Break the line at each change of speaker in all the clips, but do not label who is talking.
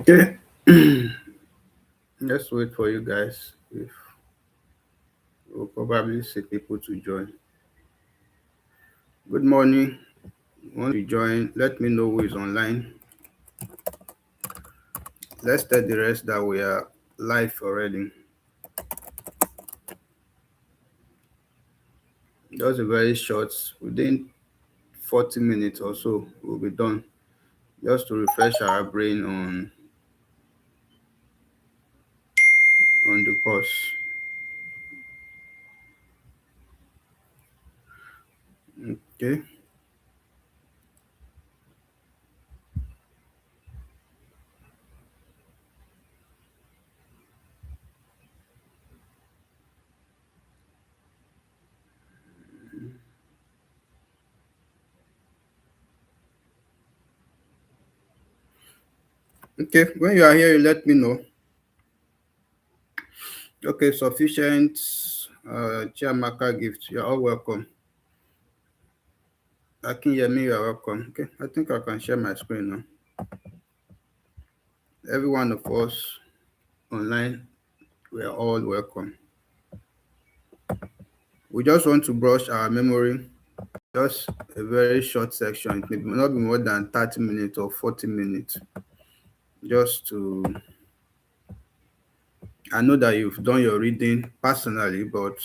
Okay, let's wait for you guys. If we'll probably see people to join. Good morning. Once you join, let me know who is online. Let's tell the rest that we are live already. Just a very short, within 40 minutes or so, we'll be done. Just to refresh our brain on the course. Okay. Okay. When you are here, you let me know. Okay, sufficient. Chiamaka gift. You're all welcome. Akinyemi, you're welcome. Okay, I think I can share my screen now. Every one of us online, we are all welcome. We just want to brush our memory, just a very short section. It may not be more than 30 minutes or 40 minutes. Just to, I know that you've done your reading personally, but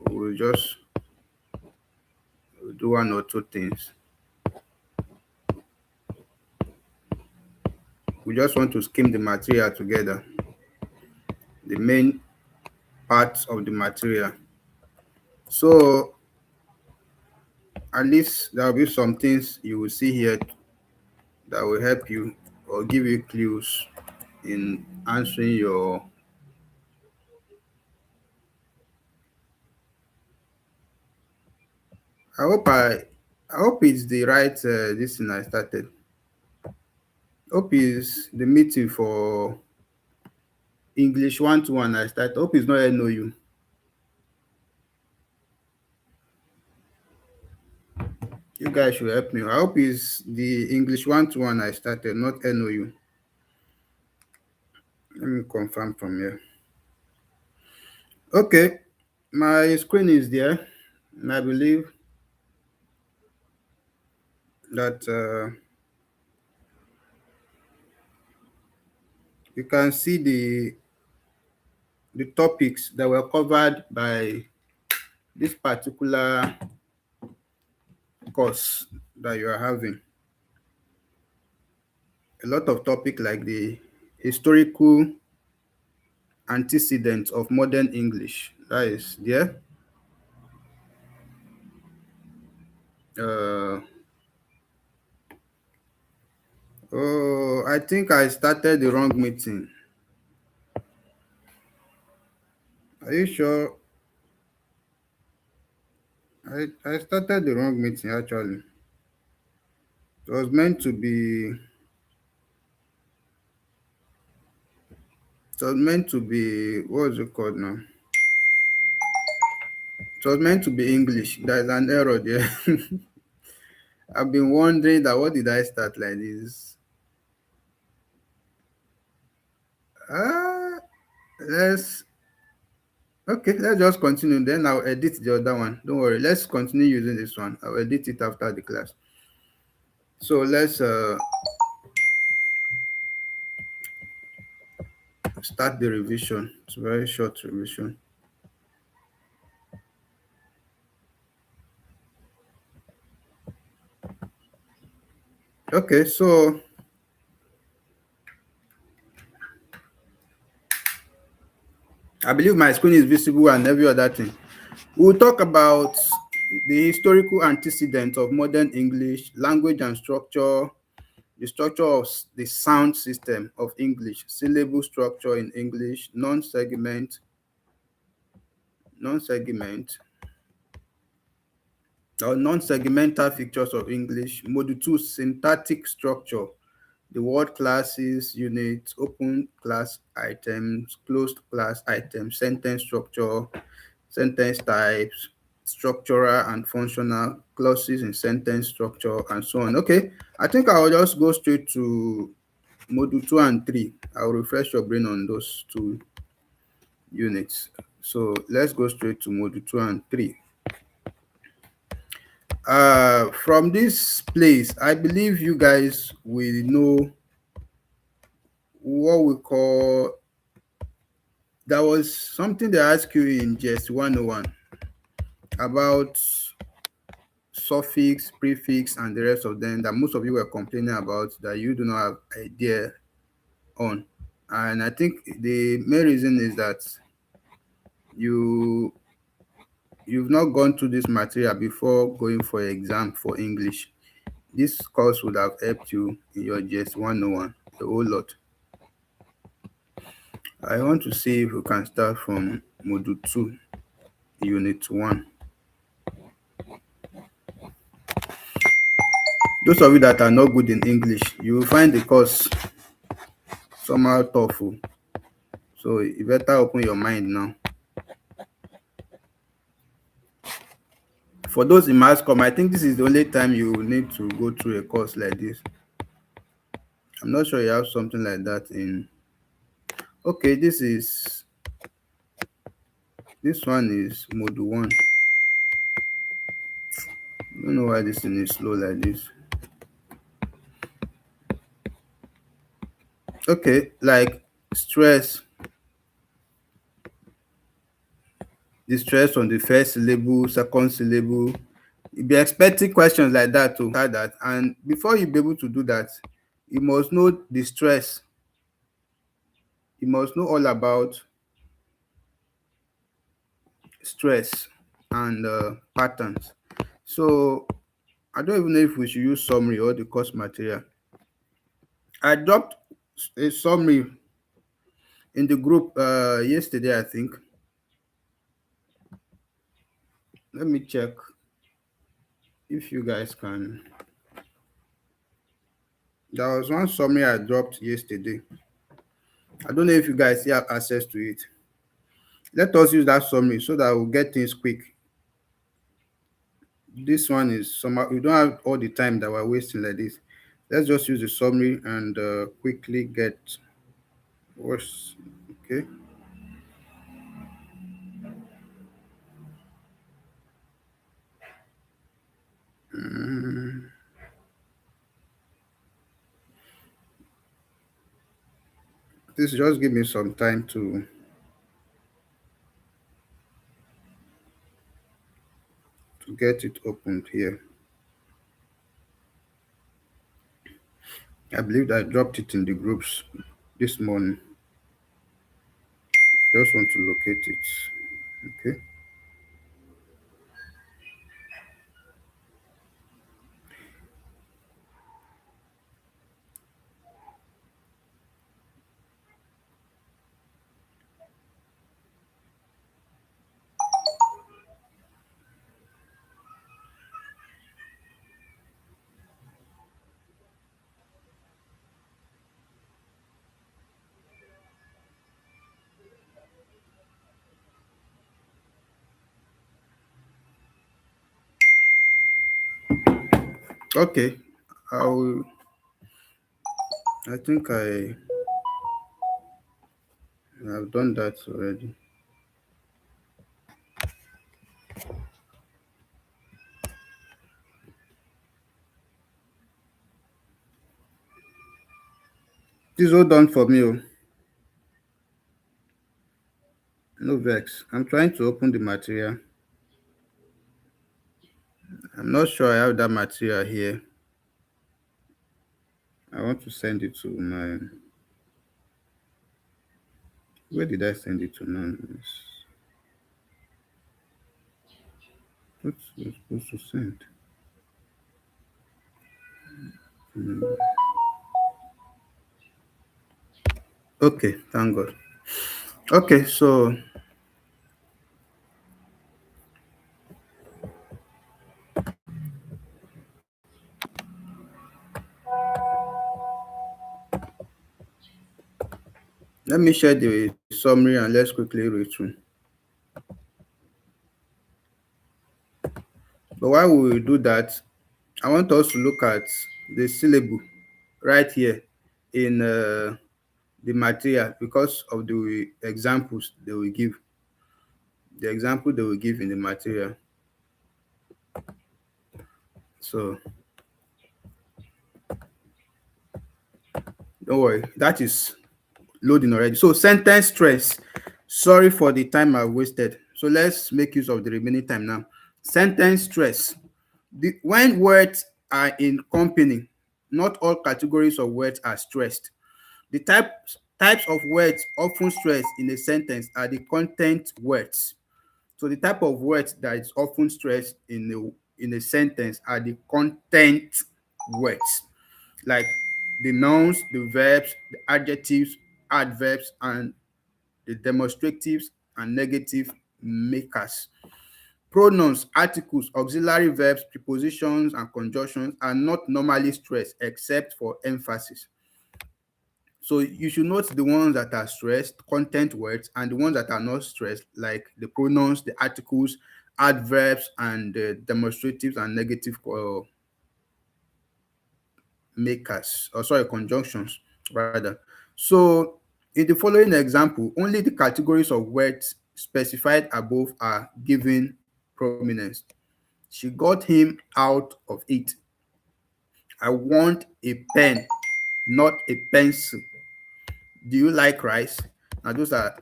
we'll just do one or two things. We just want to skim the material together, the main parts of the material. So at least there will be some things you will see here that will help you or give you clues in answering your. I hope it's the right this thing I started. Hope is the meeting for English 121 I started. Hope it's not NOU. You guys should help me. I hope it's the English 121 I started, not NOU. Let me confirm from here. Okay, my screen is there, and I believe that you can see the topics that were covered by this particular course that you are having. A lot of topics like the historical antecedents of modern English. That is there. Uh, oh, I think I started the wrong meeting. Are you sure? I started the wrong meeting actually. It was meant to be. It was meant to be. What is it called now? It was meant to be English. There's an error there. I've been wondering that what did I start like this? Ah, let's okay. Let's just continue. Then I'll edit the other one. Don't worry. Let's continue using this one. I'll edit it after the class. So let's start the revision. It's a very short revision. Okay, so I believe my screen is visible and every other thing. We'll talk about the historical antecedents of modern English, language and structure, the structure of the sound system of English, syllable structure in English, non-segment or non-segmental features of English, module 2, syntactic structure, the word classes, units, open class items, closed class items, sentence structure, sentence types, structural and functional clauses in sentence structure, and so on. Okay, I think I'll just go straight to module 2 and 3. I'll refresh your brain on those two units. So let's go straight to module 2 and 3. From this place, I believe you guys will know what we call, there was something they asked you in just 101 about suffix, prefix, and the rest of them that most of you were complaining about that you do not have idea on. And I think the main reason is that you you've not gone through this material before going for exam for English. This course would have helped you in your GS 101 a whole lot. I want to see if we can start from module 2, unit 1. Those of you that are not good in English, you will find the course somehow tough. So you better open your mind now. For those in mass comm, I think this is the only time you will need to go through a course like this. I'm not sure you have something like that in. Okay, this one is module 1. I don't know why this thing is slow like this. Okay, like stress, the stress on the first syllable, second syllable. You'll be expecting questions like that to start that. And before you be able to do that, you must know the stress. You must know all about stress and patterns. So I don't even know if we should use summary or the course material. I dropped a summary in the group yesterday, I think. Let me check if you guys can. There was one summary I dropped yesterday. I don't know if you guys have access to it. Let us use that summary so that we'll get things quick. This one is somehow, we don't have all the time that we're wasting like this. Let's just use the summary and quickly get what's okay. This just give me some time to get it opened here. I believe I dropped it in the groups this morning. Just want to locate it. Okay. Okay. I'll I think I have done that already. This all done for me. Oh. No vex. I'm trying to open the material. I'm not sure I have that material here. I want to send it to my. Where did I send it to now? What was supposed to send? Okay, thank God. Okay, so let me share the summary and let's quickly read through. But while we will do that, I want us to look at the syllable right here in the material because of the examples they will give. The example they will give in the material. So don't worry, that is loading already. So sentence stress. Sorry for the time I wasted. So let's make use of the remaining time now. Sentence stress. When words are in company, not all categories of words are stressed. The types of words often stressed in a sentence are the content words. So the type of words that is often stressed in a sentence are the content words, like the nouns, the verbs, the adjectives, adverbs, and the demonstratives and negative makers. Pronouns, articles, auxiliary verbs, prepositions, and conjunctions are not normally stressed except for emphasis. So you should note the ones that are stressed, content words, and the ones that are not stressed, like the pronouns, the articles, adverbs, and the demonstratives and negative makers, or sorry, conjunctions rather. So in the following example, only the categories of words specified above are given prominence. She got him out of it. I want a pen, not a pencil. Do you like rice? Now those are,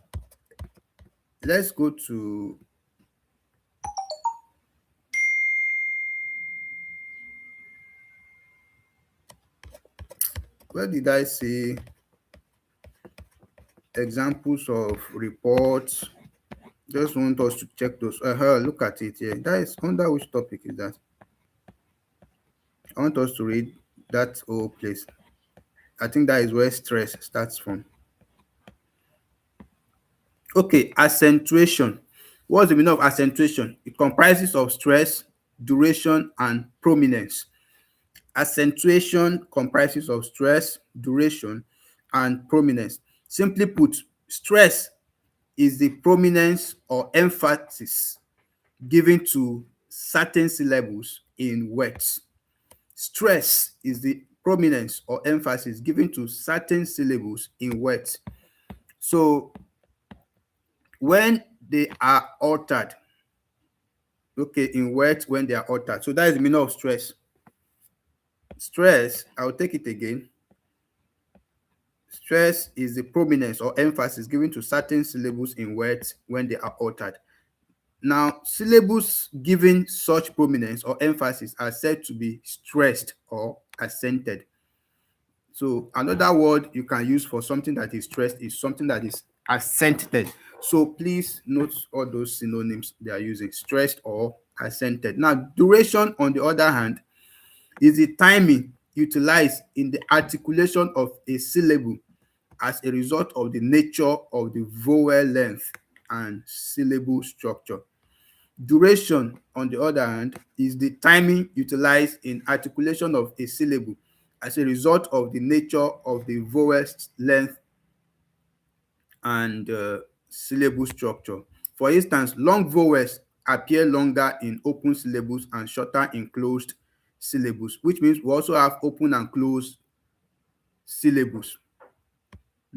let's go to, where did I say examples of reports? Just want us to check those. Look at it here. That is under which topic is that? I want us to read that whole place. I think that is where stress starts from. Okay, accentuation. What's the meaning of accentuation? It comprises of stress, duration, and prominence. Accentuation comprises of stress, duration, and prominence. Simply put, stress is the prominence or emphasis given to certain syllables in words. Stress is the prominence or emphasis given to certain syllables in words. So when they are altered, okay, in words when they are altered. So that is the meaning of stress. Stress, I'll take it again. Stress is the prominence or emphasis given to certain syllables in words when they are altered. Now, syllables given such prominence or emphasis are said to be stressed or accented. So another word you can use for something that is stressed is something that is accented. So please note all those synonyms they are using, stressed or accented. Now, duration, on the other hand, is the timing utilized in the articulation of a syllable as a result of the nature of the vowel length and syllable structure. Duration, on the other hand, is the timing utilized in articulation of a syllable as a result of the nature of the vowel length and syllable structure. For instance, long vowels appear longer in open syllables and shorter in closed syllables, which means we also have open and closed syllables.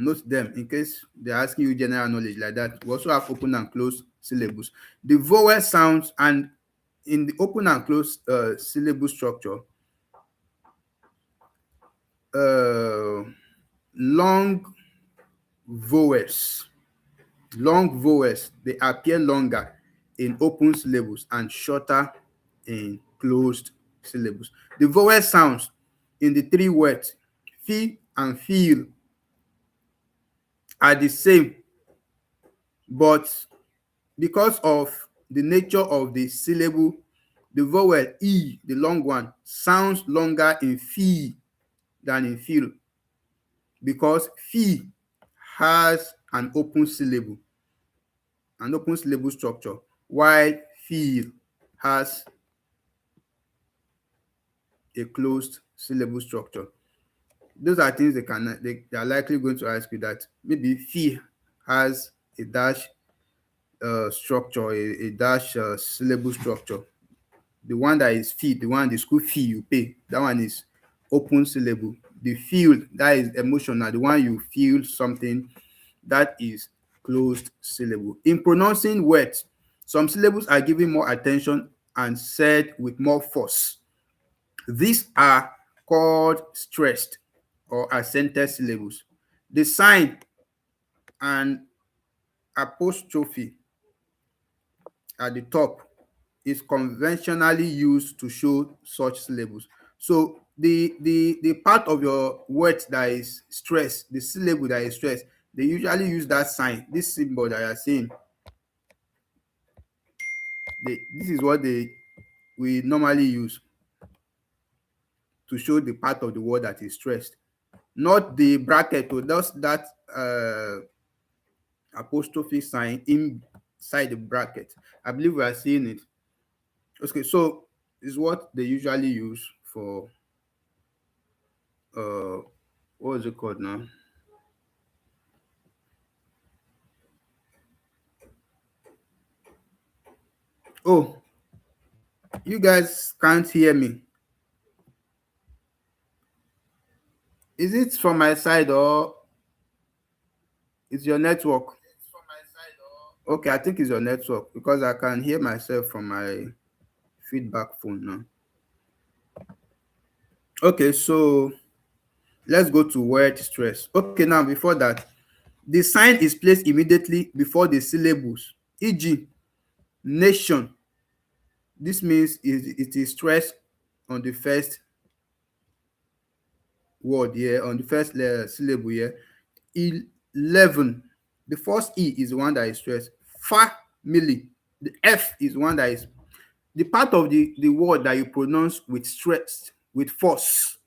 Note them in case they're asking you general knowledge like that. We also have open and closed syllables. The vowel sounds, and in the open and closed syllable structure, uh, long vowels, they appear longer in open syllables and shorter in closed syllables. The vowel sounds in the three words fee and feel are the same, but because of the nature of the syllable, the vowel E, the long one, sounds longer in fee than in feel, because fee has an open syllable structure, while feel has a closed syllable structure. Those are things they are likely going to ask you, that maybe fee has a dash structure, a dash syllable structure. The one that is fee, the one the school fee you pay, that one is open syllable. the feel, that is emotional, the one you feel something, that is closed syllable. In pronouncing words, some syllables are given more attention and said with more force. These are called stressed or accented syllables. The sign and apostrophe at the top is conventionally used to show such syllables. So the part of your word that is stressed, the syllable that is stressed, they usually use that sign, this symbol that you are seeing. This is what we normally use to show the part of the word that is stressed, not the bracket. So that's that apostrophe sign inside the bracket. I believe we are seeing it. Okay, so is what they usually use for uh what is it called now? Oh, you guys can't hear me. Is it from my side or is your network? Okay, I think it's your network because I can hear myself from my feedback phone now. Okay, so let's go to word stress. Okay, now before that, the sign is placed immediately before the syllables, e.g., nation. This means it is stressed on the first word here, on the first syllable here. 11. The first E is the one that is stressed. Family. The F is one that is the part of the word that you pronounce with stress, with force,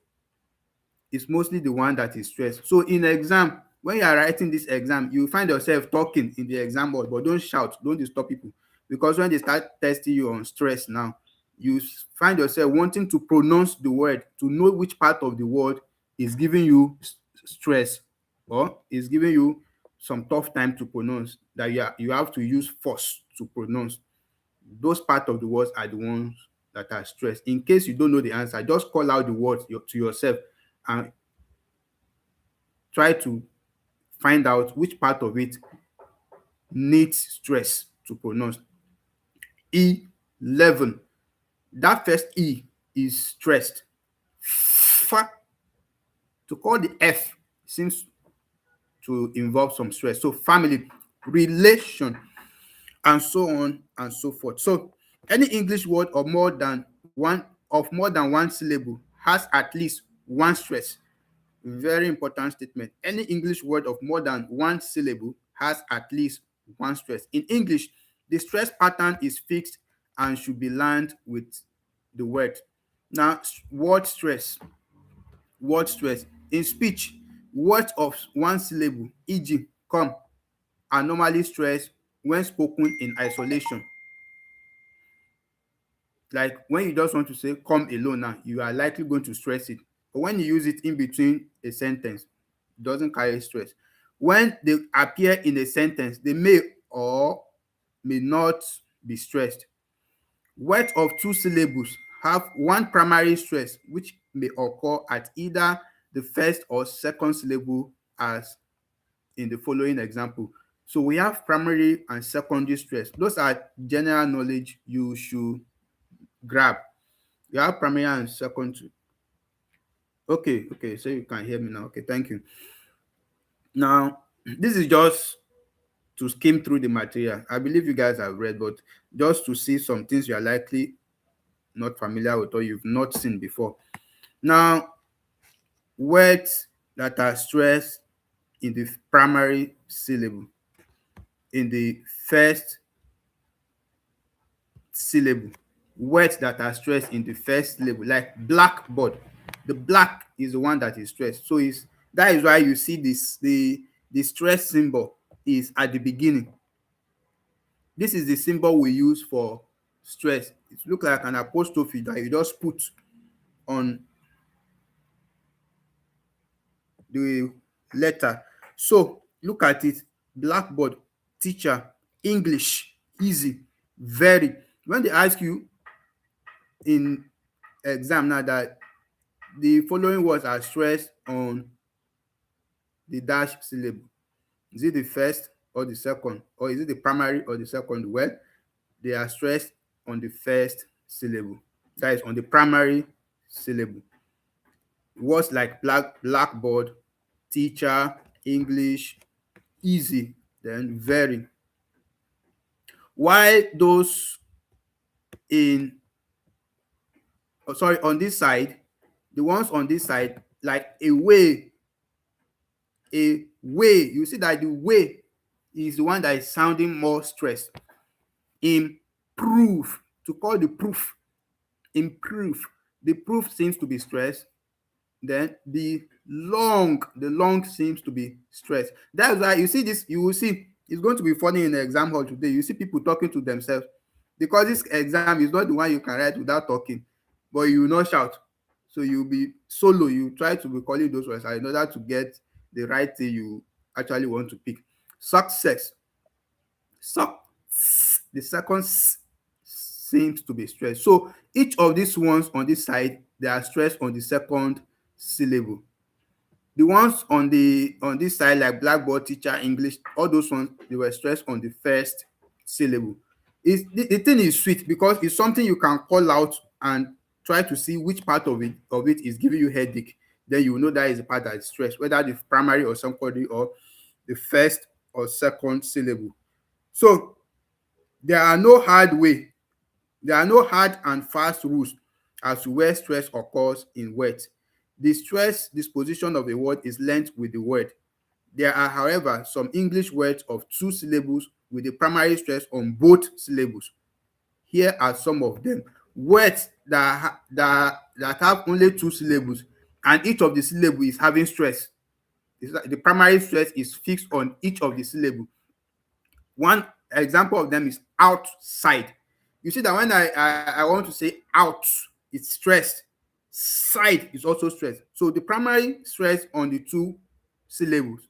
is mostly the one that is stressed. So in exam, when you are writing this exam, you find yourself talking in the exam board, but don't shout, don't disturb people. Because when they start testing you on stress now, you find yourself wanting to pronounce the word to know which part of the word is giving you stress or is giving you some tough time to pronounce, that you have to use force to pronounce. Those part of the words are the ones that are stressed. In case you don't know the answer, just call out the word to yourself and try to find out which part of it needs stress to pronounce. 11. That first E is stressed. Fa. To call the F seems to involve some stress. So family, relation, and so on and so forth. So any English word of more than one syllable has at least one stress. Very important statement. Any English word of more than one syllable has at least one stress. In English, the stress pattern is fixed and should be learned with the word. Now, word stress. Word stress. In speech, words of one syllable, e.g., come, are normally stressed when spoken in isolation. Like when you just want to say come alone now, you are likely going to stress it. But when you use it in between a sentence, it doesn't carry stress. When they appear in a sentence, they may or may not be stressed. Words of two syllables have one primary stress, which may occur at either the first or second syllable, as in the following example. So we have primary and secondary stress. Those are general knowledge you should grab. You have primary and secondary. Okay, okay, so you can hear me now. Okay, thank you. Now, this is just to skim through the material. I believe you guys have read, but just to see some things you are likely not familiar with or you've not seen before. Now, words that are stressed in the primary syllable, in the first syllable, words that are stressed in the first syllable, like blackboard. The black is the one that is stressed. So that is why you see this the stress symbol is at the beginning. This is the symbol we use for stress. It looks like an apostrophe that you just put on the letter. So look at it. Blackboard, teacher, English, easy, very. When they ask you in exam now that the following words are stressed on the dash syllable? Is it the first or the second, or is it the primary or the second? Well, they are stressed on the first syllable, that is on the primary syllable. Words like blackboard, teacher, English, easy, then very. While those in on this side, the ones on this side, like a way, you see that the way is the one that is sounding more stress. Improve, to call the proof, improve. The proof seems to be stressed. Then the long seems to be stressed. That's why you see this, you will see it's going to be funny in the exam hall today. You see people talking to themselves, because this exam is not the one you can write without talking, but you will not shout. So you'll be solo, you try to be calling those words in order to get the right thing you actually want to pick. Success. Suck. The second seems to be stressed. So each of these ones on this side, they are stressed on the second syllable. The ones on this side, like blackboard, teacher, English, all those ones, they were stressed on the first syllable. The thing is sweet because it's something you can call out and try to see which part of it is giving you headache. Then you will know that is the part that is stressed, whether the primary or secondary, or the first or second syllable. So there are no hard way, there are no hard and fast rules as to where stress occurs in words. The stress disposition of a word is linked with the word. There are, however, some English words of two syllables with the primary stress on both syllables. Here are some of them. Words that have only two syllables and each of the syllable is having stress. The primary stress is fixed on each of the syllable. One example of them is outside. You see that when I want to say out, it's stressed. Side is also stressed. So the primary stress on the two syllables.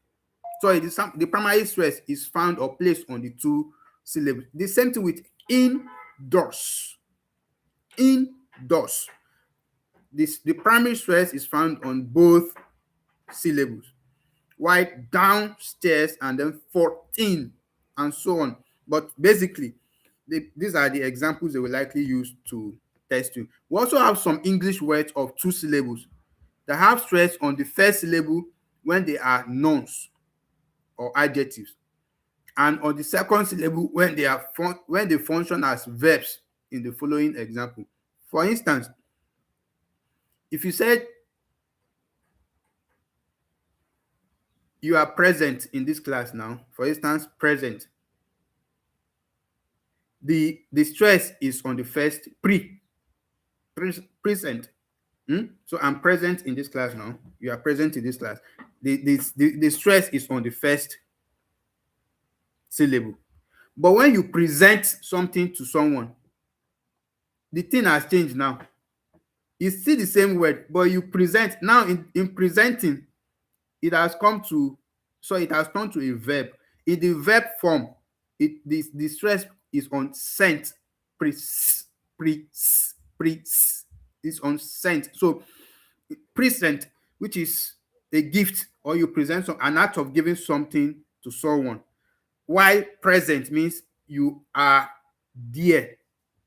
So the primary stress is found or placed on the two syllables. The same thing with indoors. Indoors. The primary stress is found on both syllables. While downstairs and then 14 and so on. But basically, these are the examples they will likely use to test you. We also have some English words of two syllables that have stress on the first syllable when they are nouns or adjectives, and on the second syllable when they function as verbs in the following example. For instance, if you said you are present in this class now, for instance, present, the stress is on the first present. So I'm present in this class now. You are present in this class. The stress is on the first syllable. But when you present something to someone, the thing has changed now. It's still the same word, but you present now. In presenting, it has come to, so it has turned to a verb. In the verb form, the stress is on sent. It's on sent. So present, which is a gift, or you present an act of giving something to someone, while present means you are there,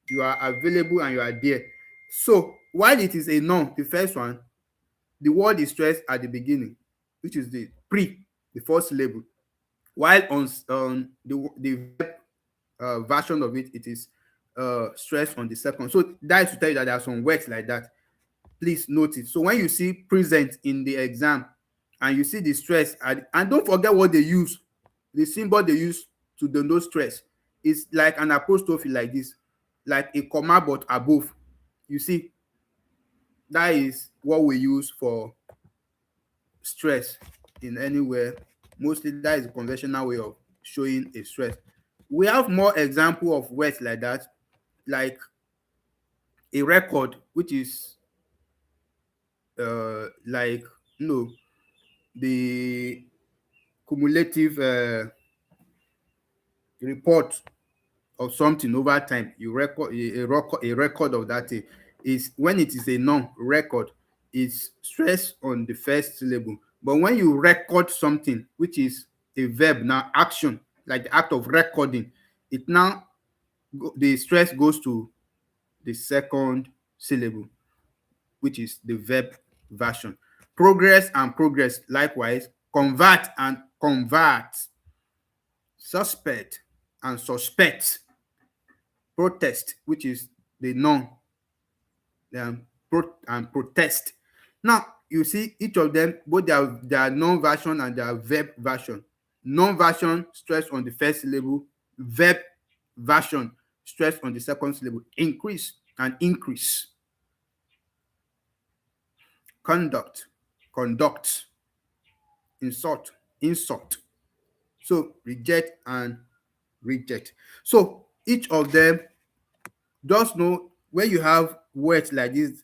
you are available and you are there. So while it is a noun, the first one, the word is stressed at the beginning, which is the first syllable, while on the verb version of it, it is stressed on the second. So that is to tell you that there are some words like that. Please note it. So when you see present in the exam and you see the stress, and don't forget what they use, the symbol they use to denote stress is like an apostrophe, like this, like a comma but above. You see, that is what we use for stress in anywhere. Mostly that is a conventional way of showing a stress. We have more example of words like that, like a record, which is like, the cumulative report of something over time. You record a record of that thing. Is when it is a noun, record. is stress on the first syllable. But when you record something, which is a verb now, action, like the act of recording, it now the stress goes to the second syllable, which is the verb version. Progress and progress, likewise. Convert and convert. Suspect and suspect. Protest, which is the noun, and protest. Now, you see each of them, both their noun version and their verb version. Noun version, stress on the first syllable. Verb version, stress on the second syllable. Increase and increase. Conduct, conduct. Insult, insult. So reject and reject. So each of them, just know when you have words like this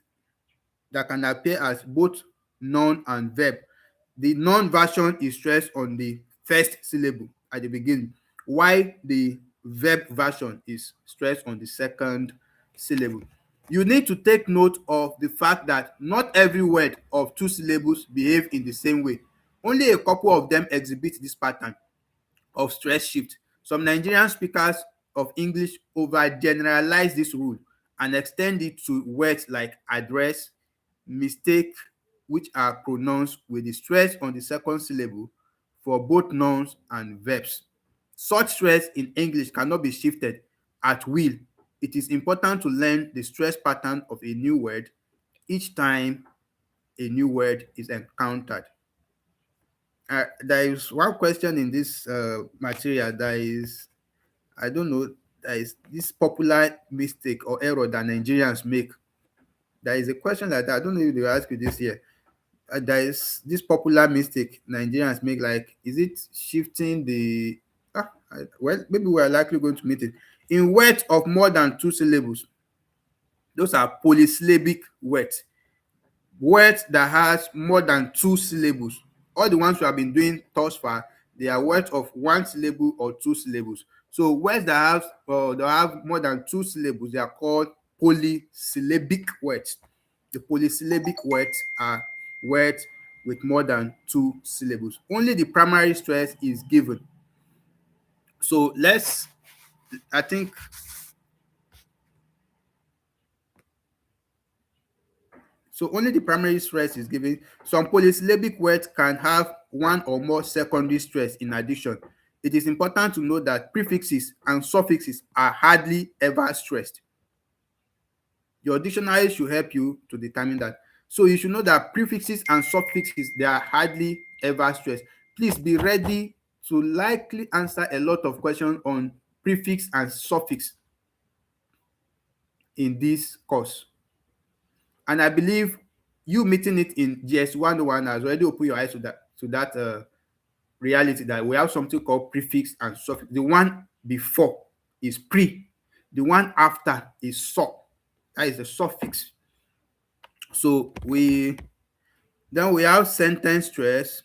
that can appear as both noun and verb, the noun version is stressed on the first syllable at the beginning, while the verb version is stressed on the second syllable. You need to take note of the fact that not every word of two syllables behave in the same way. Only a couple of them exhibit this pattern of stress shift. Some Nigerian speakers of English overgeneralize this rule and extend it to words like address, mistake, which are pronounced with the stress on the second syllable for both nouns and verbs. Such stress in English cannot be shifted at will. It is important to learn the stress pattern of a new word each time a new word is encountered. There is one question in this material that is, I don't know, there is this popular mistake or error that Nigerians make. There is a question like that. I don't know if they will ask you this year. There is this popular mistake Nigerians make, like, is it shifting the. Well, maybe we are likely going to meet it. In words of more than two syllables, those are polysyllabic words. Words that has more than two syllables. All the ones we have been doing thus far, they are words of one syllable or two syllables. So words that have more than two syllables, they are called polysyllabic words. The polysyllabic words are words with more than two syllables. Only the primary stress is given. So I think So only the primary stress is given. Some polysyllabic words can have one or more secondary stress in addition. It is important to note that prefixes and suffixes are hardly ever stressed. Your dictionary should help you to determine that. So you should know that prefixes and suffixes, they are hardly ever stressed. Please be ready to likely answer a lot of questions on prefix and suffix in this course. And I believe you meeting it in GS101 has already opened your eyes to that reality that we have something called prefix and suffix. The one before is pre, the one after is so. That is the suffix. So we have sentence stress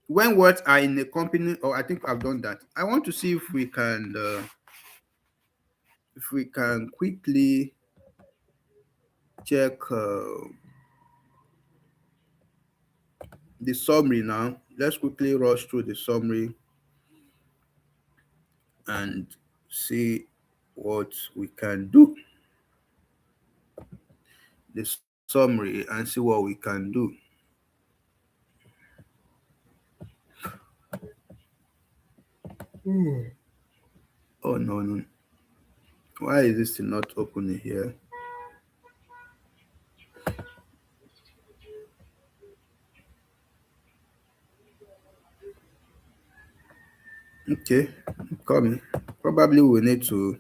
when words are in a company. Or I think I've done that. I want to see if we can quickly check the summary now. Let's quickly rush through the summary and see what we can do. The summary and see what we can do. Oh no. Why is this not opening here? Okay, coming. Probably we need to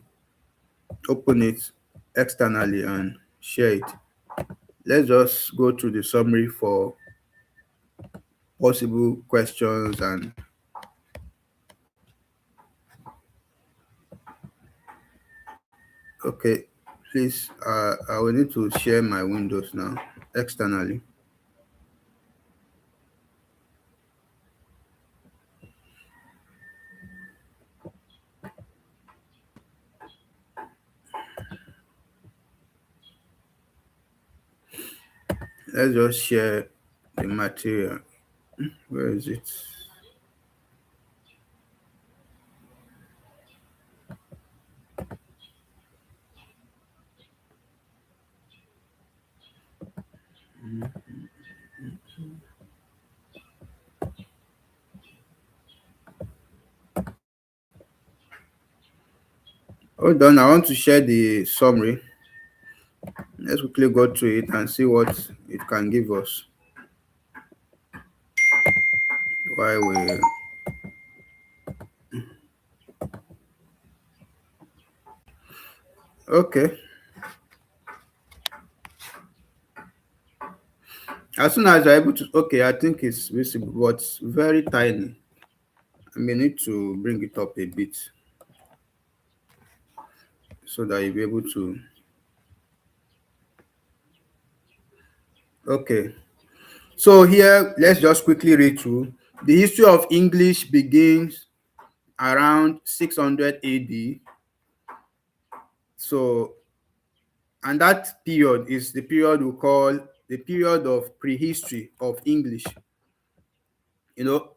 open it externally and share it. Let's just go through the summary for possible questions. And okay, please, I will need to share my windows now externally. Let's just share the material. Where is it? Hold on, I want to share the summary. Let's quickly go through it and see what it can give us. Why we okay. As soon as you're able to, okay, I think it's visible, but very tiny. I may need to bring it up a bit so that you'll be able to. Okay, so here let's just quickly read through. The history of English begins around 600 AD. So, and that period is the period we call the period of prehistory of English. You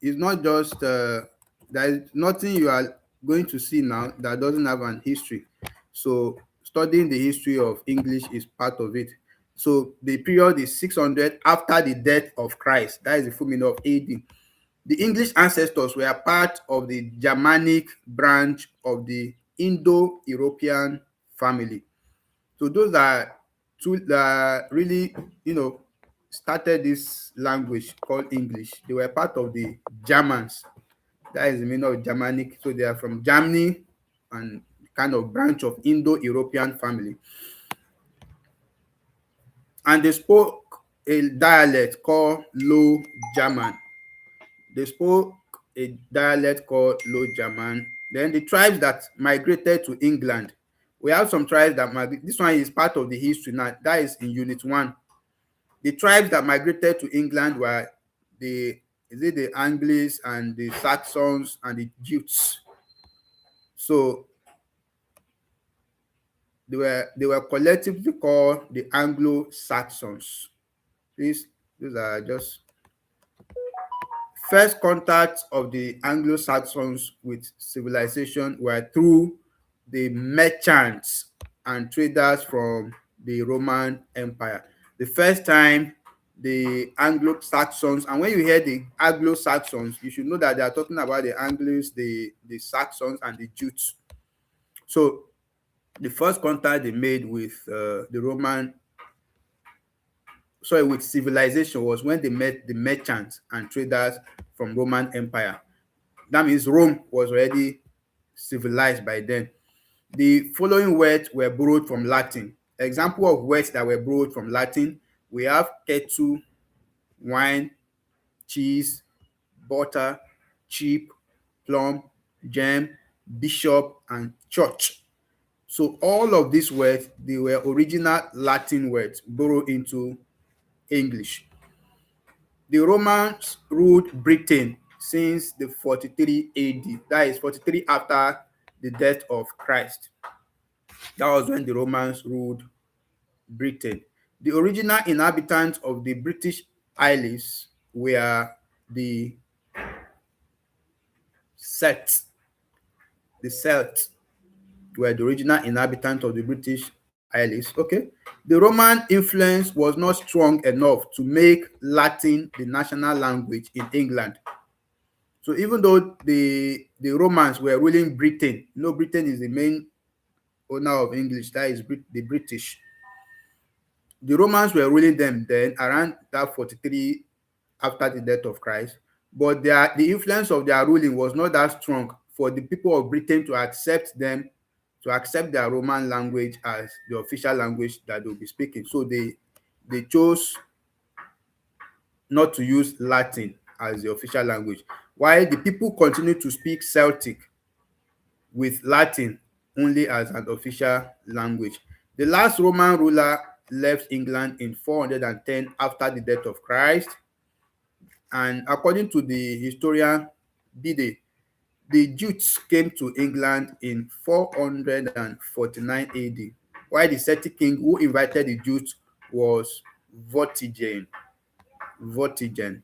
it's not just there is nothing you are going to see now that doesn't have an history. So studying the history of English is part of it. So the period is 600 after the death of Christ. That is the full meaning of AD. The English ancestors were part of the Germanic branch of the Indo-European family. So those are two that really, started this language called English. They were part of the Germans. That is the meaning of Germanic. So they are from Germany and kind of branch of Indo-European family. And they spoke a dialect called Low German. They spoke a dialect called Low German. Then the tribes that migrated to England, we have some tribes that migrated. This one is part of the history now. That is in Unit 1. The tribes that migrated to England were the Angles and the Saxons and the Jutes. So they were collectively called the Anglo-Saxons. These are just first contacts of the Anglo-Saxons with civilization were through the merchants and traders from the Roman Empire. The first time the Anglo-Saxons, and when you hear the Anglo-Saxons, you should know that they are talking about the Angles, the Saxons, and the Jutes. So the first contact they made with with civilization was when they met the merchants and traders from Roman Empire. That means Rome was already civilized by then. The following words were borrowed from Latin. Example of words that were borrowed from Latin, we have kettle, wine, cheese, butter, cheap, plum, jam, bishop, and church. So all of these words, they were original Latin words borrowed into English. The Romans ruled Britain since the 43 AD. That is 43 after the death of Christ. That was when the Romans ruled Britain. The original inhabitants of the British Isles were the Celts. The Celts were the original inhabitants of the British Isles. Okay. The Roman influence was not strong enough to make Latin the national language in England. So even though the Romans were ruling Britain, Britain is the main owner of English, that is the British. The Romans were ruling them then around that 43 after the death of Christ, but the influence of their ruling was not that strong for the people of Britain to accept their Roman language as the official language that they'll be speaking. So they chose not to use Latin as the official language, while the people continued to speak Celtic with Latin only as an official language. The last Roman ruler left England in 410 after the death of Christ, and according to the historian Bede, the Jutes came to England in 449 AD, while the Celtic king who invited the Jutes was Vortigern. Vortigern.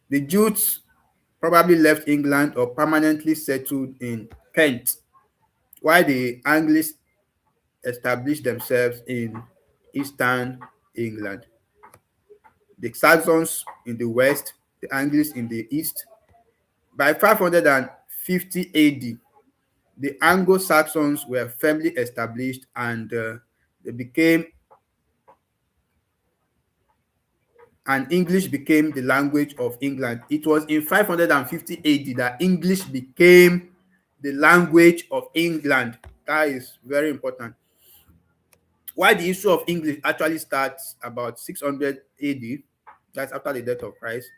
The Jutes probably left England or permanently settled in Kent, while the Angles established themselves in eastern England. The Saxons in the west, the Angles in the east. By 550 AD, the Anglo-Saxons were firmly established and they became and English became the language of England. It was in 550 AD that English became the language of England. That is very important. Why the issue of English actually starts about 600 AD, that's after the death of Christ.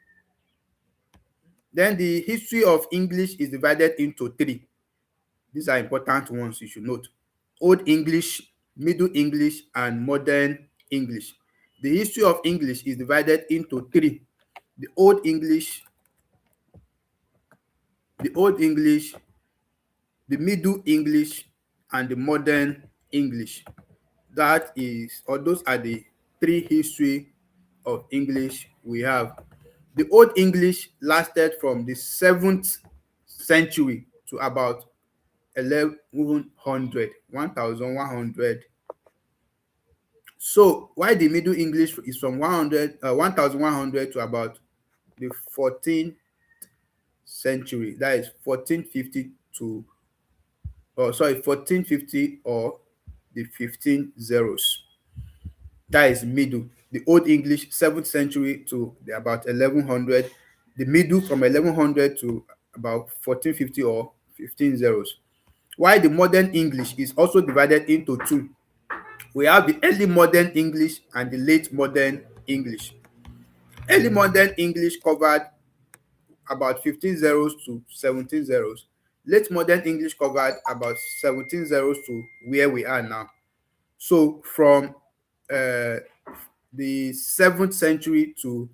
Then the history of English is divided into three. These are important ones you should note: Old English, Middle English, and Modern English. The history of English is divided into three: the Old English, the Old English, the Middle English, and the Modern English. That is, or those are the three history of English we have. The Old English lasted from the 7th century to about 1100, 1100. So while the Middle English is from 1100 to about the 14th century, that is 1450 to, or sorry, 1450 or the 15 zeros. That is middle. The Old English, 7th century to the about 1100. The middle from 1100 to about 1450 or 15 zeros. While the Modern English is also divided into two. We have the early modern English and the late modern English. Early modern English covered about 15 zeros to 17 zeros. Late modern English covered about 17 zeros to where we are now. So from uh, the 7th century to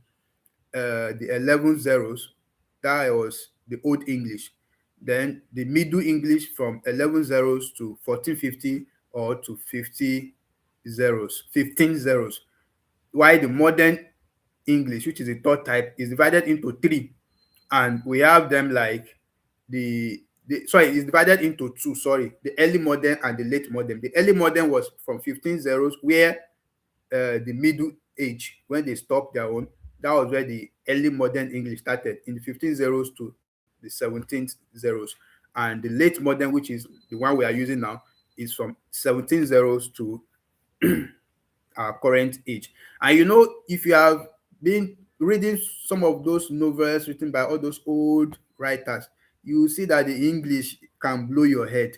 the 11 zeros, that was the Old English. Then the Middle English from 11 zeros to 1450 or to 50 zeros, 15 zeros. While the Modern English, which is the third type, is divided into three. And we have them like sorry, it's divided into two, sorry, the early modern and the late modern. The early modern was from 15 zeros, where the Middle Age, when they stopped their own, that was where the early modern English started, in the 15 zeros to the 17th zeros. And the late modern, which is the one we are using now, is from 17 zeros to our current age. And you know, if you have been reading some of those novels written by all those old writers, you will see that the English can blow your head.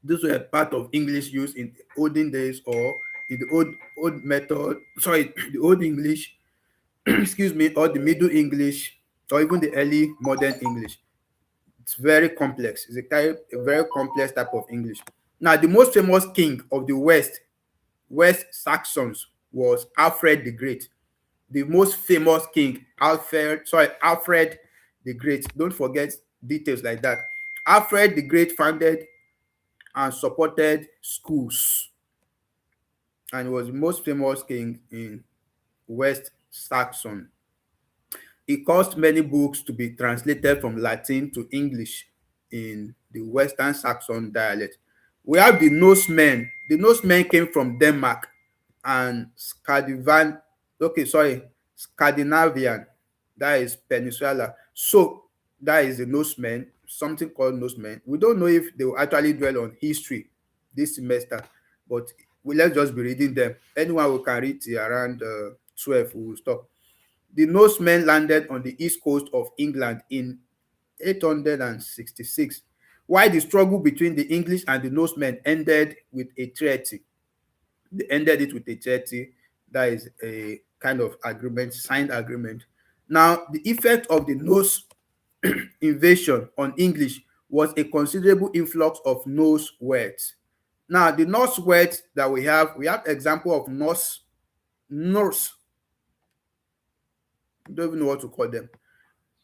Those were part of English used in olden days, or in the old method, sorry, the Old English, excuse me, or the Middle English, or even the early modern English. It's very complex. It's a very complex type of English. Now, the most famous king of the West Saxons, was Alfred the Great. The most famous king, Alfred the Great. Don't forget details like that. Alfred the Great founded and supported schools, and was the most famous king in West Saxon. He caused many books to be translated from Latin to English in the Western Saxon dialect. We have the Norsemen. The Norsemen came from Denmark and Scandinavian, that is Peninsula. So that is the Norsemen, something called Norsemen. We don't know if they will actually dwell on history this semester, but let's just be reading them. Anyone who can read till around 12, we will stop. The Norsemen landed on the east coast of England in 866, while the struggle between the English and the Norsemen ended with a treaty. They ended it with a treaty, that is a kind of agreement, signed agreement. Now, the effect of the Norse invasion on English was a considerable influx of Norse words. Now, the Norse words that we have example of Norse, I don't even know what to call them.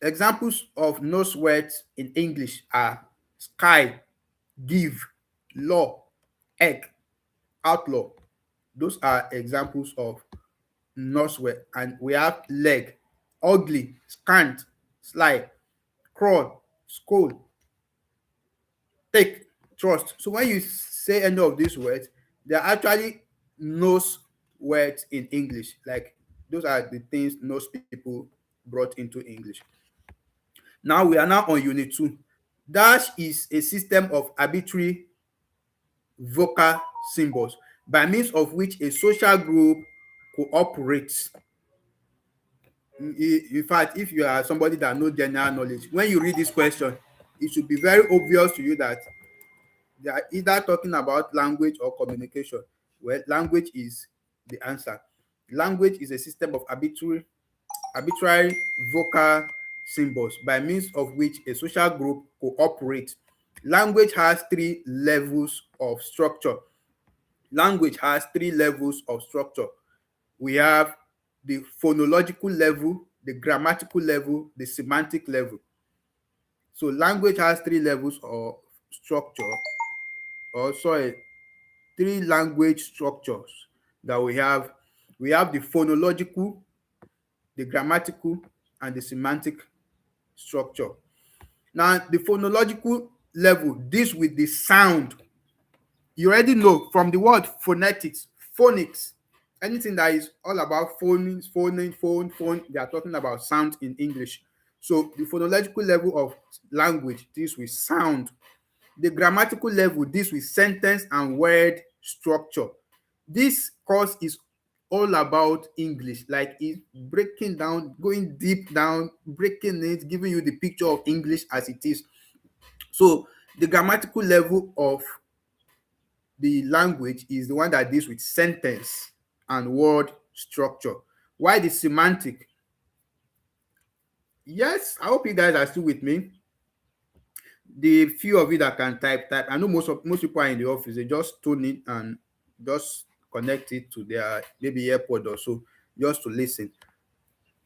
Examples of Norse words in English are sky, give, law, egg. outlaw. Those are examples of noseware. And we have leg, ugly, scant, sly, crawl, scold, take, trust. So when you say any of these words, they are actually nose words in English. Like those are the things nose people brought into English. Now we are now on unit 2. Dash is a system of arbitrary vocal symbols by means of which a social group cooperates. In fact, if you are somebody that knows general knowledge, when you read this question, it should be very obvious to you that they are either talking about language or communication. Well, language is the answer. Language is a system of arbitrary vocal symbols by means of which a social group cooperates. Language has three levels of structure. Language has three levels of structure. We have the phonological level, the grammatical level, the semantic level. So language has three levels of structure, or sorry, three language structures that we have. We have the phonological, the grammatical, and the semantic structure. Now, the phonological level deals with the sound. You already know from the word phonetics, phonics, anything that is all about phoning, phone, they are talking about sound in English. So the phonological level of language deals with sound. The grammatical level deals with sentence and word structure. This course is all about English, like it's breaking down, going deep down, breaking it, giving you the picture of English as it is. So the grammatical level of the language is the one that deals with sentence and word structure. Why the semantic? Yes, I hope you guys are still with me. The few of you that can type. I know most people are in the office. They just tune in and just connect it to their maybe AirPod or so, just to listen.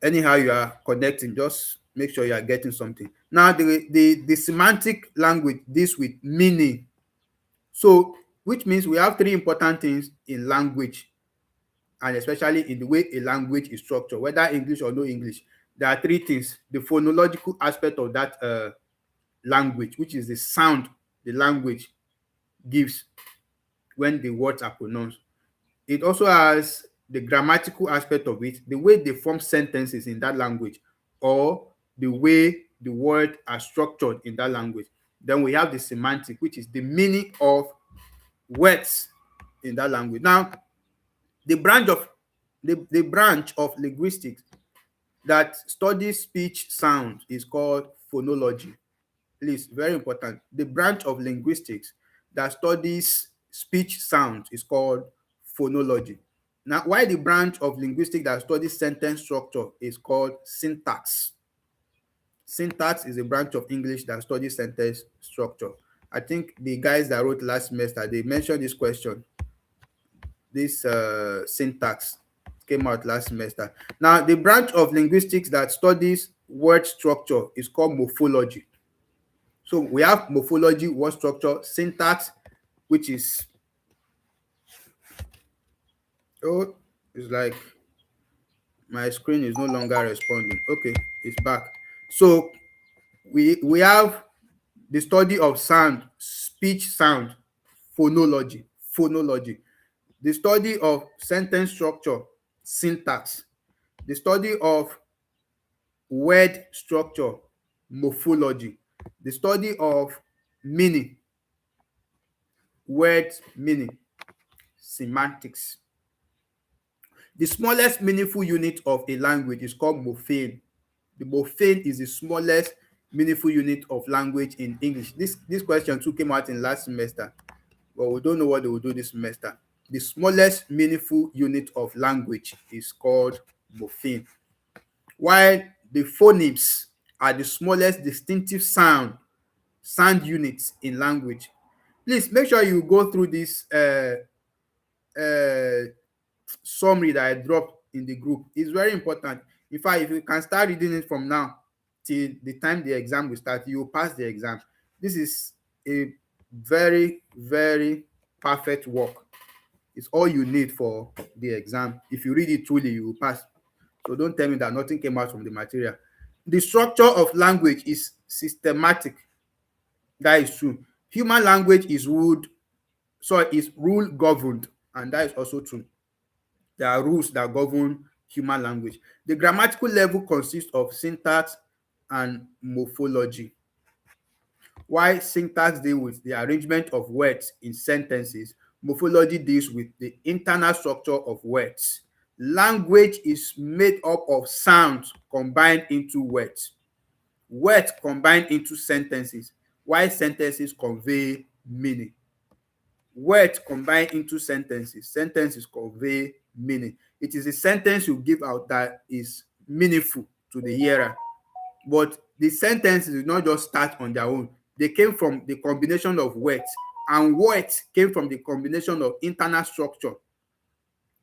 Anyhow you are connecting, just make sure you are getting something. Now the semantic language deals with meaning. So which means we have three important things in language, and especially in the way a language is structured, whether English or no English. There are three things: the phonological aspect of that language, which is the sound the language gives when the words are pronounced. It also has the grammatical aspect of it, the way they form sentences in that language, or the way the words are structured in that language. Then we have the semantic, which is the meaning of words in that language. Now, the branch of the branch of linguistics that studies speech sound is called phonology. Please, very important. The branch of linguistics that studies speech sound is called phonology. Now, why the branch of linguistics that studies sentence structure is called syntax? Syntax is a branch of English that studies sentence structure. I think the guys that wrote last semester, they mentioned this question. This syntax came out last semester. Now, the branch of linguistics that studies word structure is called morphology. So we have morphology, word structure, syntax, which is, oh, it's like my screen is no longer responding. Okay, it's back. So we have the study of sound, speech sound, phonology, the study of sentence structure, syntax, the study of word structure, morphology, the study of meaning, word meaning, semantics. The smallest meaningful unit of a language is called morpheme. The morpheme is the smallest meaningful unit of language in English. This question too came out in last semester, but we don't know what they will do this semester. The smallest meaningful unit of language is called morpheme, while the phonemes are the smallest distinctive sound units in language. Please make sure you go through this uh, summary that I dropped in the group. It's very important. In fact, if you can start reading it from now till the time the exam will start, you will pass the exam. This is a very, very perfect work. It's all you need for the exam. If you read it truly, you will pass. So don't tell me that nothing came out from the material. The structure of language is systematic. That is true. Human language is rule governed, and that is also true. There are rules that govern human language. The grammatical level consists of syntax and morphology. While syntax deals with the arrangement of words in sentences, morphology deals with the internal structure of words. Language is made up of sounds combined into words. Words combined into sentences, while sentences convey meaning. Words combine into sentences. Sentences convey meaning. It is a sentence you give out that is meaningful to the hearer. But the sentences did not just start on their own. They came from the combination of words, and words came from the combination of internal structure,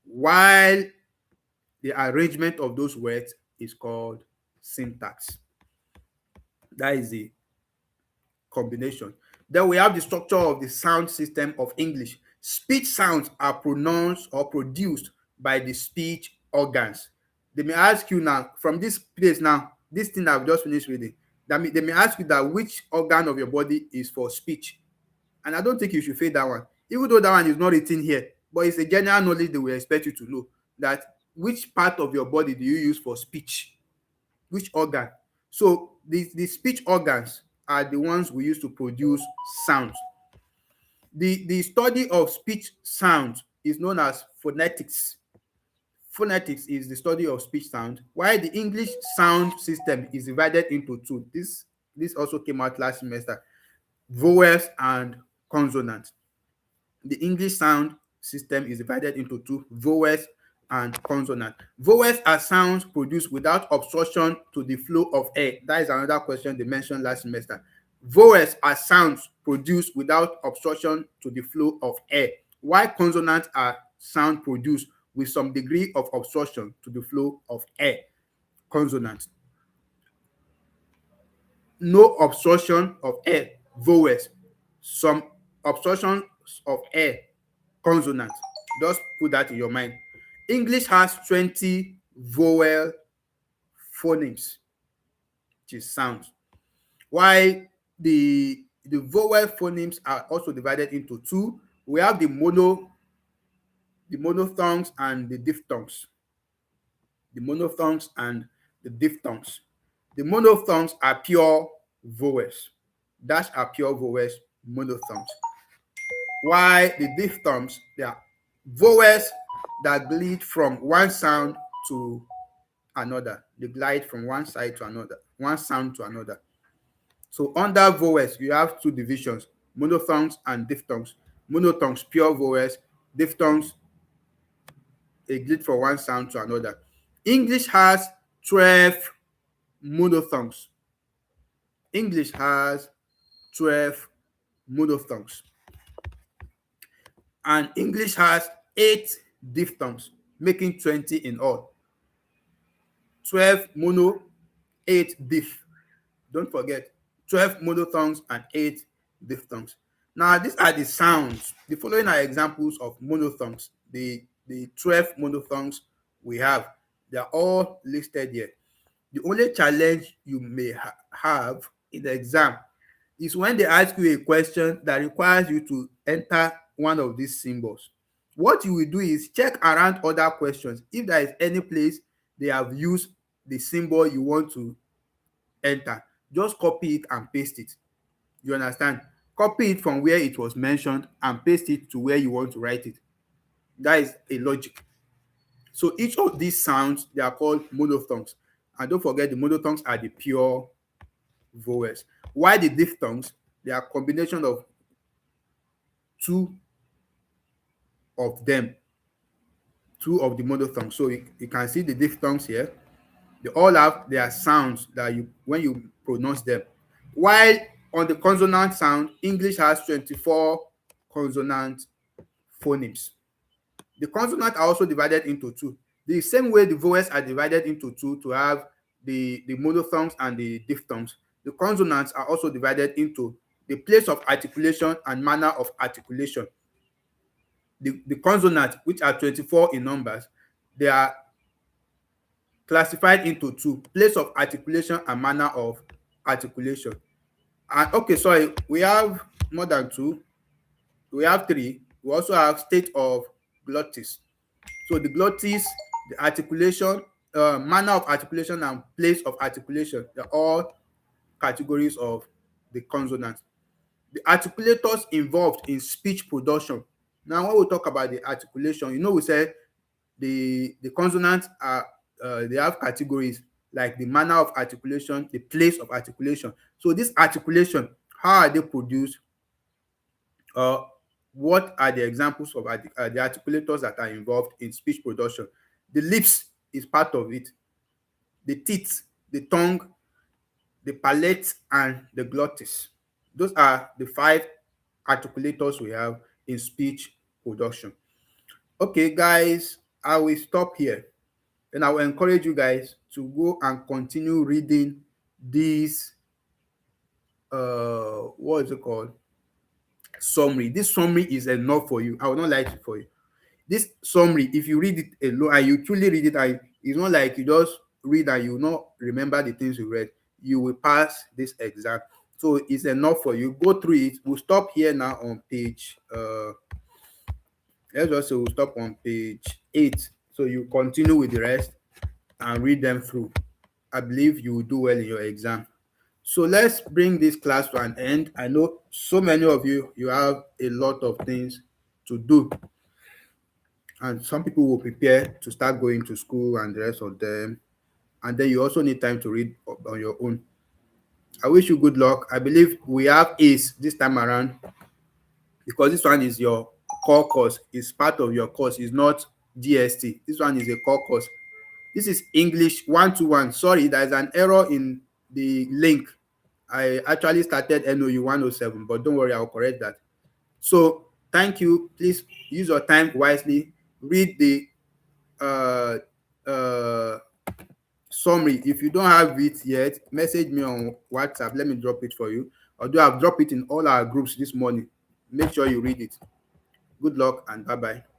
while the arrangement of those words is called syntax. That is the combination. Then we have the structure of the sound system of English. Speech sounds are pronounced or produced by the speech organs. They may ask you now, from this place now, this thing I've just finished reading, they may ask you that which organ of your body is for speech. And I don't think you should fail that one. Even though that one is not written here, but it's a general knowledge they will expect you to know that which part of your body do you use for speech? Which organ? So the speech organs are the ones we use to produce sounds. The study of speech sounds is known as phonetics. Phonetics is the study of speech sound, while the English sound system is divided into two. This also came out last semester: vowels and consonants. The English sound system is divided into two: vowels and consonant. Vowels are sounds produced without obstruction to the flow of air. That is another question they mentioned last semester. Vowels are sounds produced without obstruction to the flow of air, while consonants are sound produced with some degree of obstruction to the flow of air. Consonants. No obstruction of air, vowels. Some obstruction of air, consonants. Just put that in your mind. English has 20 vowel phonemes, which is sounds. While the vowel phonemes are also divided into two. We have the monophthongs and the diphthongs. The monophthongs and the diphthongs. The monophthongs are pure vowels. Dash are pure vowels, monophthongs. While the diphthongs, they are vowels that glide from one sound to another. They glide from one side to another, one sound to another. So under vowels, you have two divisions: monophthongs and diphthongs. Monophthongs, pure vowels; diphthongs, a glide from one sound to another. English has 12 monophthongs. English has 12 monophthongs. And English has 8 diphthongs, making 20 in all. 12 mono, 8 diph. Don't forget, 12 monophthongs and 8 diphthongs. Now, these are the sounds. The following are examples of monophthongs. The 12 monophthongs we have, they are all listed here. The only challenge you may have in the exam is when they ask you a question that requires you to enter one of these symbols. What you will do is check around other questions. If there is any place they have used the symbol you want to enter, just copy it and paste it. You understand? Copy it from where it was mentioned and paste it to where you want to write it. That is a logic. So each of these sounds, they are called monophthongs. And don't forget, the monophthongs are the pure vowels. While the diphthongs, they are a combination of two of them, two of the monophthongs. So you can see the diphthongs here. They all have their sounds that when you pronounce them. While on the consonant sound, English has 24 consonant phonemes. The consonants are also divided into two. The same way the vowels are divided into two to have the monophthongs and the diphthongs, the consonants are also divided into the place of articulation and manner of articulation. the consonants, which are 24 in numbers, they are classified into two: place of articulation and manner of articulation. And okay, sorry, we have more than two. We have three. We also have state of glottis. So the glottis, the articulation, manner of articulation, and place of articulation, they're all categories of the consonants. The articulators involved in speech production. Now, when we talk about the articulation, we say the consonants are they have categories like the manner of articulation, the place of articulation. So this articulation, how are they produced? Uh, what are the examples of the articulators that are involved in speech production? The lips is part of it. The teeth, the tongue, the palate, and the glottis. Those are the five articulators we have in speech production. Okay, guys, I will stop here. And I will encourage you guys to go and continue reading this what is it called? Summary. This summary is enough for you. I will not lie to for you. This summary, if you read it alone and you truly read it, and it's not like you just read and you will not remember the things you read, you will pass this exam. So it's enough for you. Go through it. We'll stop here now on page let's just say we'll stop on page 8. So you continue with the rest and read them through. I believe you will do well in your exam. So let's bring this class to an end. I know so many of you have a lot of things to do, and some people will prepare to start going to school and the rest of them, and then you also need time to read on your own. I wish you good luck. I believe we have ACE this time around, because this one is your core course. It's part of your course. It's not DST. This one is a core course. This is English 121. Sorry, there's an error in the link. I actually started NOU 107, but don't worry, I'll correct that. So thank you. Please use your time wisely. Read the summary. If you don't have it yet, message me on WhatsApp. Let me drop it for you. Although I've dropped it in all our groups this morning. Make sure you read it. Good luck and bye-bye.